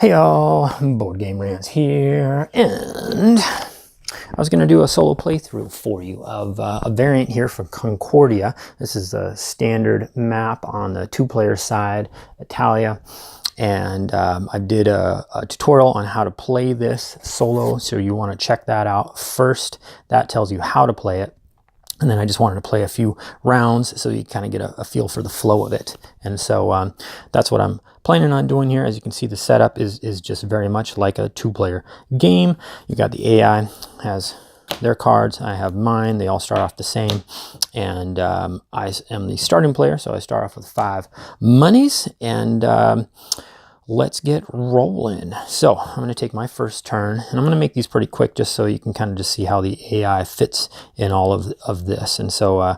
Hey y'all, Board Game Rants here, and I was going to do a solo playthrough for you of a variant here from Concordia. This is the standard map on the two-player side, Italia, and I did a tutorial on how to play this solo, so you want to check that out first. That tells you how to play it. And then I just wanted to play a few rounds so you kind of get a feel for the flow of it. And so that's what I'm planning on doing here. As you can see, the setup is just very much like a two-player game. You got the AI has their cards. I have mine. They all start off the same. And I am the starting player, so I start off with 5 monies. And let's get rolling. So I'm going to take my first turn, and I'm going to make these pretty quick just so you can kind of just see how the AI fits in all of this. And so,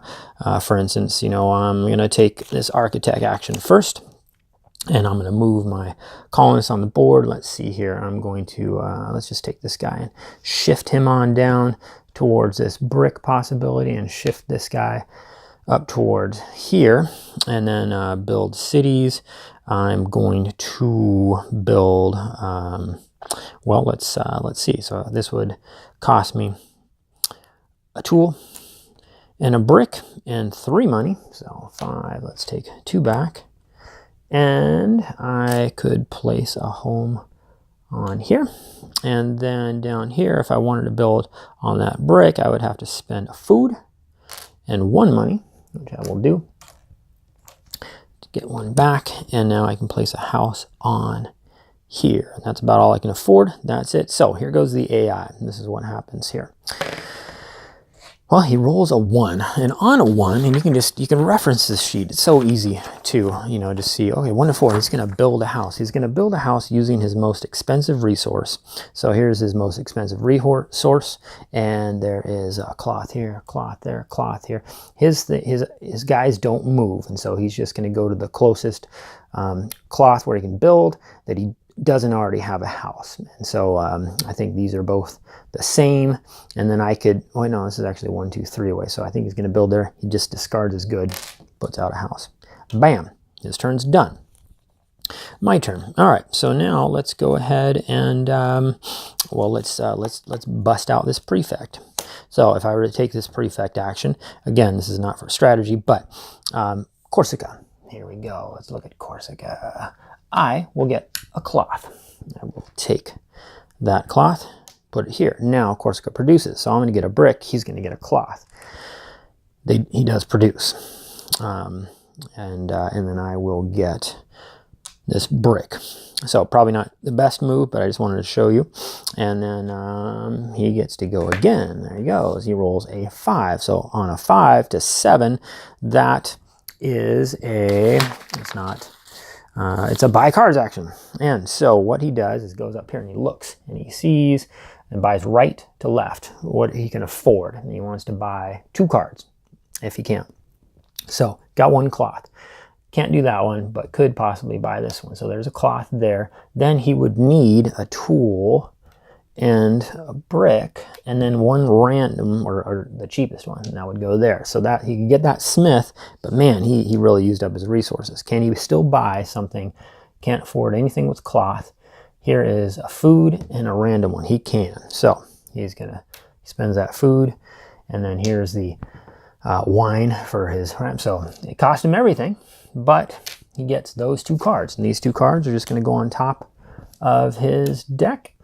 for instance, I'm going to take this architect action first, and I'm going to move my colonists on the board. Let's see here. I'm going to, let's just take this guy and shift him on down towards this brick possibility and shift this guy up towards here, and then build cities. I'm going to build, well, let's see. So this would cost me a tool and a brick and 3 money. So 5, let's take 2 back. And I could place a home on here. And then down here, if I wanted to build on that brick, I would have to spend food and 1 money, which I will do. Get 1 back, and now I can place a house on here. And that's about all I can afford. That's it. So here goes the AI. This is what happens here. Well, he rolls a 1, and on a 1, and you can reference this sheet. It's so easy to, to see, okay, 1 to 4, he's going to build a house. He's going to build a house using his most expensive resource. So here's his most expensive resource, and there is a cloth here, cloth there, cloth here. His guys don't move, and so he's just going to go to the closest cloth where he can build that he doesn't already have a house. And so I think these are both the same, and then I could, oh no, this is actually 1, 2, 3 away, so I think he's going to build there. He just discards his good, puts out a house. Bam, his turn's done. My turn. All right, so now let's go ahead and well, let's bust out this prefect. So if I were to take this prefect action, again, this is not for strategy, but Corsica. Here we go. Let's look at Corsica. I will get a cloth. I will take that cloth, put it here. Now Corsica produces, so I'm going to get a brick. He's going to get a cloth. He does produce, and then I will get this brick. So probably not the best move, but I just wanted to show you. And then he gets to go again. There he goes. He rolls a 5. So on a 5 to 7, that is it's a buy cards action. And so what he does is goes up here and he looks and he sees and buys right to left what he can afford. And he wants to buy 2 cards if he can. So got 1 cloth. Can't do that one, but could possibly buy this one. So there's a cloth there. Then he would need a tool and a brick, and then 1 random, or the cheapest one, and that would go there. So that he could get that smith, but man, he really used up his resources. Can he still buy something? Can't afford anything with cloth. Here is a food and a random one. He can. So he spends that food, and then here's the wine for his ramp. So it cost him everything, but he gets those 2 cards, and these 2 cards are just going to go on top of his deck,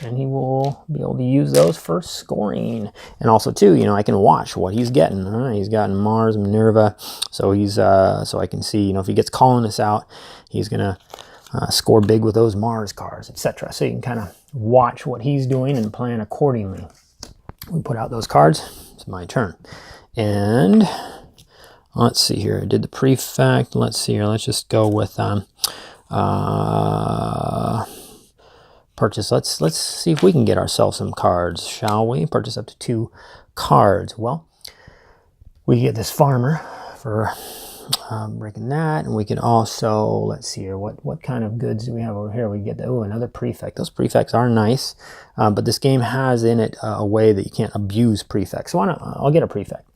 and he will be able to use those for scoring. And also too, I can watch what he's getting. He's gotten Mars, Minerva, so so I can see, if he gets colonists out, he's gonna score big with those Mars cards, etc. So you can kind of watch what he's doing and plan accordingly. We put out those cards. It's my turn, and let's see here. I did the prefect. Let's see here. Let's just go with purchase. Let's see if we can get ourselves some cards, shall we? Purchase up to 2 cards. Well, we get this farmer for breaking that, and we can also, let's see here, what kind of goods do we have over here? We get another prefect. Those prefects are nice, but this game has in it a way that you can't abuse prefects. So I'll get a prefect.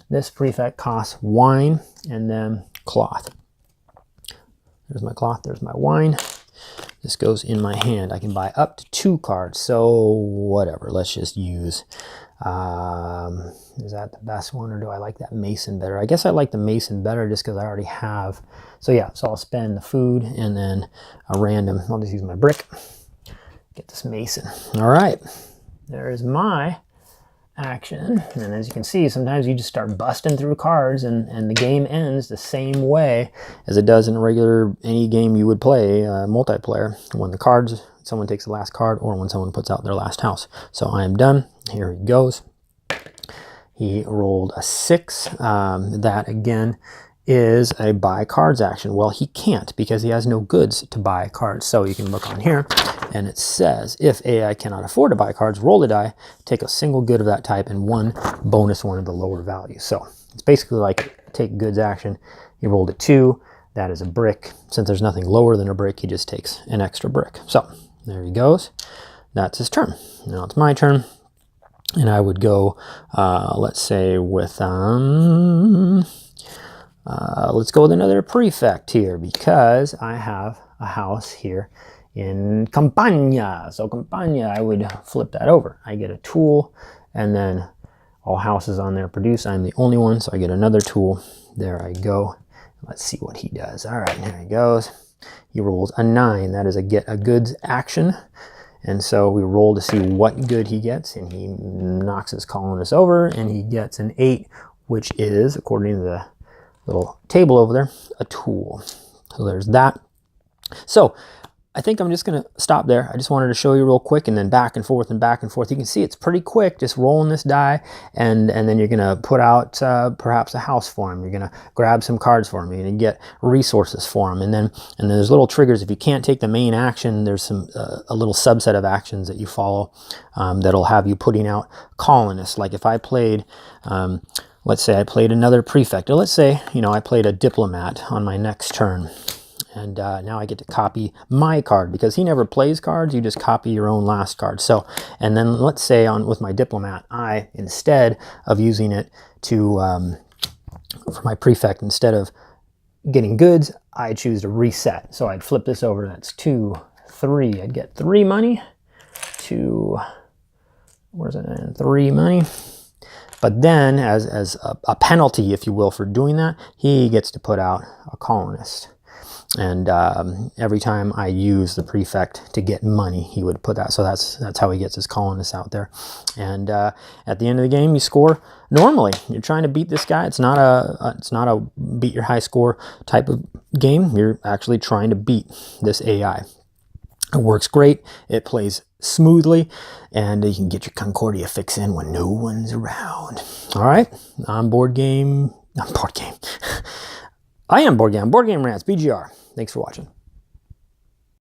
This prefect costs wine and then cloth. There's my cloth. There's my wine. This goes in my hand. I can buy up to 2 cards. So whatever, let's just use, is that the best one, or do I like that Mason better? I guess I like the Mason better just because I already have. So yeah, so I'll spend the food and then a random, I'll just use my brick. Get this Mason. All right, there's my action. And as you can see, sometimes you just start busting through cards and the game ends the same way as it does in a regular, any game you would play, multiplayer, when the cards, someone takes the last card or when someone puts out their last house. So I am done. Here he goes. He rolled a 6. That again is a buy cards action. Well, he can't because he has no goods to buy cards. So you can look on here and it says, if AI cannot afford to buy cards, roll a die, take a single good of that type and one bonus one of the lower value. So it's basically like take goods action. He rolled a 2. That is a brick. Since there's nothing lower than a brick, he just takes an extra brick. So there he goes. That's his turn. Now it's my turn. And I would go, let's say with, let's go with another prefect here because I have a house here in Campania. So Campania, I would flip that over. I get a tool and then all houses on there produce. I'm the only one, so I get another tool. There I go. Let's see what he does. All right, there he goes. He rolls a 9. That is a get a goods action. And so we roll to see what good he gets, and he knocks his colonist over, and he gets an 8, which is, according to the little table over there, a tool. So there's that. So I think I'm just going to stop there. I just wanted to show you real quick, and then back and forth and back and forth. You can see it's pretty quick, just rolling this die, and then you're going to put out perhaps a house for him. You're going to grab some cards for him. You're going to get resources for him, and then there's little triggers. If you can't take the main action, there's some a little subset of actions that you follow that'll have you putting out colonists. Like if I played, let's say I played another prefect, or let's say I played a diplomat on my next turn. And now I get to copy my card because he never plays cards. You just copy your own last card. So, and then let's say with my diplomat, I, instead of using it to, for my prefect, instead of getting goods, I choose to reset. So I'd flip this over. That's 2, 3. I'd get 3 money. 2, where's it? 3 money. But then as a penalty, if you will, for doing that, he gets to put out a colonist. And every time I use the prefect to get money, he would put that. So that's how he gets his colonists out there. And at the end of the game, you score normally. You're trying to beat this guy. It's not a beat your high score type of game. You're actually trying to beat this AI. It works great. It plays smoothly, and you can get your Concordia fix in when no one's around. All right, I'm Board Game. I am Board Game. Board Game Rants, BGR. Thanks for watching.